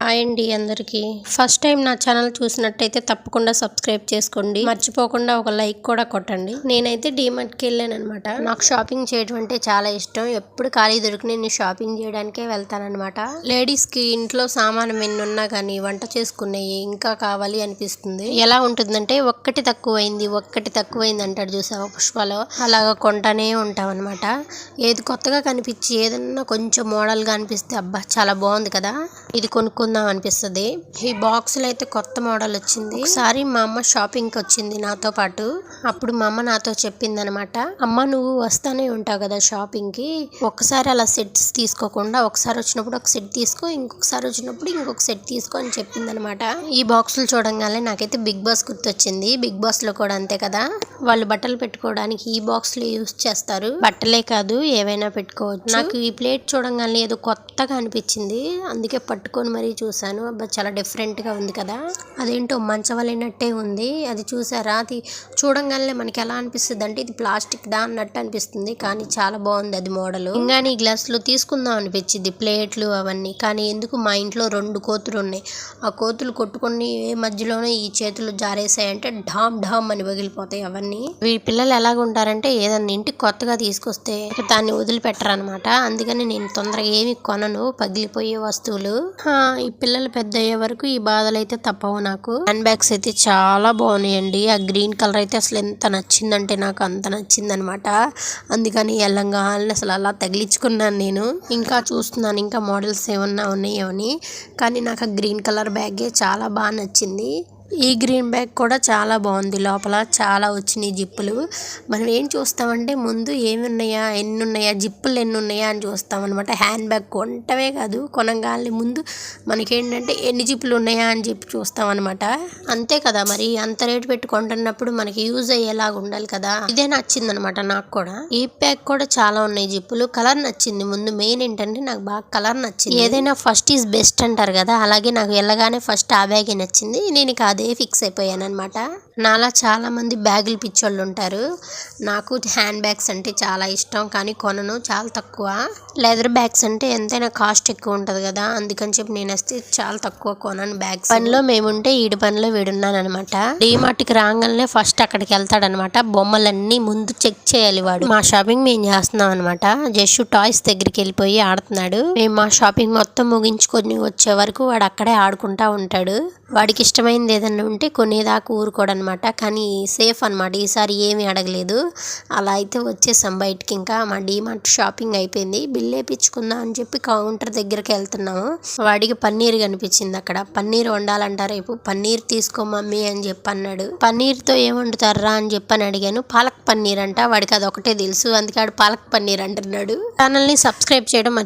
Hi అండి అందరికీ. First time నా ఛానల్ చూసినట్టయితే తప్పకుండా సబ్స్క్రైబ్ చేసుకోండి. మర్చిపోకుండా ఒక లైక్ కూడా కొట్టండి. నేనైతే డీమార్ట్కి వెళ్ళాను అనమాట. నాకు షాపింగ్ చేయడం అంటే చాలా ఇష్టం. ఎప్పుడు ఖాళీ దొరికి నేను షాపింగ్ చేయడానికే వెళ్తానమాట. లేడీస్కి ఇంట్లో సామానం ఎన్ని ఉన్నా కానీ వంట చేసుకునేవి ఇంకా కావాలి అనిపిస్తుంది. ఎలా ఉంటుందంటే ఒక్కటి తక్కువైంది అంటాడు చూసావా పుష్పలో, అలాగా కొంటానే ఉంటాం అనమాట. ఏది కొత్తగా కనిపించి ఏదన్నా కొంచెం మోడల్గా అనిపిస్తే అబ్బా చాలా బాగుంది కదా, ఇది కొనుక్కుందాం అనిపిస్తుంది. ఈ బాక్సులు అయితే కొత్త మోడల్ వచ్చింది. ఒకసారి మా అమ్మ షాపింగ్కి వచ్చింది నాతో పాటు. అప్పుడు మా అమ్మ నాతో చెప్పింది అనమాట, అమ్మ నువ్వు వస్తానే ఉంటావు కదా షాపింగ్కి, ఒక్కసారి అలా సెట్స్ తీసుకోకుండా ఒకసారి వచ్చినప్పుడు ఒక సెట్ తీసుకో, ఇంకొకసారి వచ్చినప్పుడు ఇంకొక సెట్ తీసుకో అని చెప్పింది అనమాట. ఈ బాక్సులు చూడంగానే నాకైతే బిగ్ బాస్ గుర్తొచ్చింది. బిగ్ బాస్ లో కూడా అంతే కదా, వాళ్ళు బట్టలు పెట్టుకోవడానికి ఈ బాక్సులు యూజ్ చేస్తారు. బట్టలే కాదు ఏవైనా పెట్టుకోవచ్చు. నాకు ఈ ప్లేట్ చూడంగానే ఏదో కొత్తగా అనిపించింది, అందుకే పట్టుకొని మరీ చూసాను. అబ్బా చాలా డిఫరెంట్ గా ఉంది కదా, అదేంటో మంచవలైనట్టే ఉంది. అది చూసారా, అది చూడంగానే మనకి ఎలా అనిపిస్తుంది అంటే ఇది ప్లాస్టిక్ దా అన్నట్టు అనిపిస్తుంది, కానీ చాలా బాగుంది అది మోడల్. ఇంకా ఈ గ్లాసులు తీసుకుందాం అనిపించింది, ప్లేట్లు అవన్నీ. కానీ ఎందుకు మా ఇంట్లో 2 కోతులు ఉన్నాయి. ఆ కోతులు కొట్టుకొని మధ్యలోనే ఈ చేతులు జారేసాయంటే ఢామ్ ఢామ్ అని పగిలిపోతాయి అవన్నీ. ఈ పిల్లలు ఎలాగుంటారంటే ఏదన్నా ఇంటికి కొత్తగా తీసుకొస్తే దాన్ని వదిలిపెట్టరు అనమాట. అందుకని నేను తొందరగా ఏమి కొనను పగిలిపోయే వస్తువులు. ఈ పిల్లలు పెద్ద అయ్యే వరకు ఈ బాధలు అయితే తప్పవు నాకు. హ్యాండ్ బ్యాగ్స్ అయితే చాలా బాగున్నాయండి. ఆ గ్రీన్ కలర్ అయితే అసలు ఎంత నచ్చిందంటే నాకు అంత నచ్చింది అనమాట. అందుకని ఎల్లంగా అసలు అలా తగిలించుకున్నాను నేను. ఇంకా చూస్తున్నాను ఇంకా మోడల్స్ ఏమన్నా ఉన్నాయో అని, కానీ నాకు ఆ గ్రీన్ కలర్ బ్యాగే చాలా బాగా నచ్చింది. ఈ గ్రీన్ బ్యాగ్ కూడా చాలా బాగుంది. లోపల చాలా వచ్చినాయి జిప్పులు. మనం ఏం చూస్తామంటే ముందు ఏమి ఉన్నాయా, ఎన్ని ఉన్నాయా, జిప్పులు ఎన్ని ఉన్నాయా అని చూస్తాం అనమాట. హ్యాండ్ బ్యాగ్ కొనటమే కాదు, కొనగానే ముందు మనకేంటంటే ఎన్ని జిప్పులు ఉన్నాయా అని చెప్పి చూస్తాం అనమాట. అంతే కదా, మరి అంత రేటు పెట్టి కొంటున్నప్పుడు మనకి యూజ్ అయ్యేలాగా ఉండాలి కదా. ఇదే నచ్చింది అనమాట నాకు కూడా. ఈ బ్యాగ్ కూడా చాలా ఉన్నాయి జిప్పులు. కలర్ నచ్చింది ముందు, మెయిన్ ఏంటంటే నాకు బాగా కలర్ నచ్చింది. ఏదైనా ఫస్ట్ ఈజ్ బెస్ట్ అంటారు కదా, అలాగే నాకు వెళ్ళగానే ఫస్ట్ ఆ బ్యాగే నచ్చింది. నేను అదే ఫిక్స్ అయిపోయాను అనమాట. నాలా చాలా మంది బ్యాగులు పిచ్చోళ్ళు ఉంటారు. నాకు హ్యాండ్ బ్యాగ్స్ అంటే చాలా ఇష్టం, కానీ కొనను, చాలా తక్కువ. లెదర్ బ్యాగ్స్ అంటే ఎంతైనా కాస్ట్ ఎక్కువ ఉంటుంది కదా, అందుకని చెప్పి నేను వస్తే చాలా తక్కువ కొనను బ్యాగ్స్. పనిలో మేముంటే ఈడు పనిలో వీడున్నాను అనమాట. డీమార్ట్కి రాగానే ఫస్ట్ అక్కడికి వెళ్తాడనమాట. బొమ్మలన్నీ ముందు చెక్ చేయాలి వాడు. మా షాపింగ్ మేము చేస్తున్నాం అనమాట. జస్ట్ టాయ్స్ దగ్గరికి వెళ్ళిపోయి ఆడుతున్నాడు. మేము మా షాపింగ్ మొత్తం ముగించుకొని వచ్చే వరకు వాడు అక్కడే ఆడుకుంటా ఉంటాడు. వాడికి ఇష్టమైంది ఏదన్నా ఉంటే కొనేదాకా ఊరుకోడనమాట. కానీ సేఫ్ అనమాట, ఈసారి ఏమీ అడగలేదు. అలా అయితే వచ్చేసాం బయటికి. ఇంకా మా డీమార్ట్ షాపింగ్ అయిపోయింది. బిల్ వేయించుకుందాం అని చెప్పి కౌంటర్ దగ్గరికి వెళ్తున్నాము. వాడికి పన్నీర్ కనిపించింది అక్కడ. పన్నీర్ వండాలంట రేపు, పన్నీర్ తీసుకో మమ్మీ అని చెప్పి అన్నాడు. పన్నీర్తో ఏం వండుతారా అని చెప్పని అడిగాను. పాలక్ పన్నీర్ అంట, వాడికి అది ఒకటే తెలుసు, అందుకే వాడు పాలక్ పన్నీర్ అంటున్నాడు. ఛానల్ని సబ్స్క్రైబ్ చేయడం